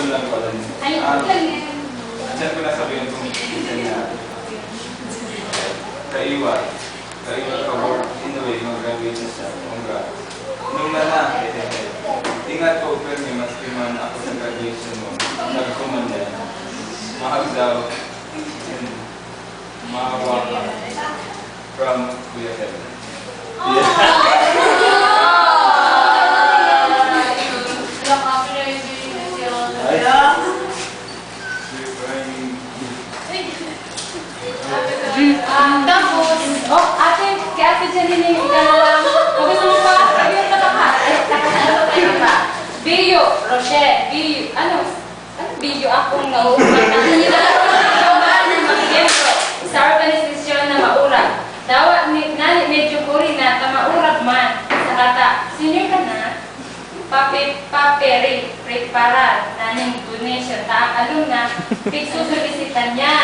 lang pala niya. Ayun, lang yan. Diyan ko nasabihin kung na kaiwan ka work in the way mag-graduate na siya. Nung ingat ko pero may mas piman ako sa graduation mo. Nagkuman niya. Mahal daw. Mahawa ka. From Kuya Kevin. Tapos, ate, kay ate Janine, ikaw lang. Huwag gusto mo pa, ayun na pa. Biyo, Rochelle, Biyo, ano Biyo akong nauulat sa organisasyon na maurag. Dawa, medyo puri na, maurag man sa kata. Senior ka na? Paperi, preparar, naning donation, alumna, pigsusolisitan niya.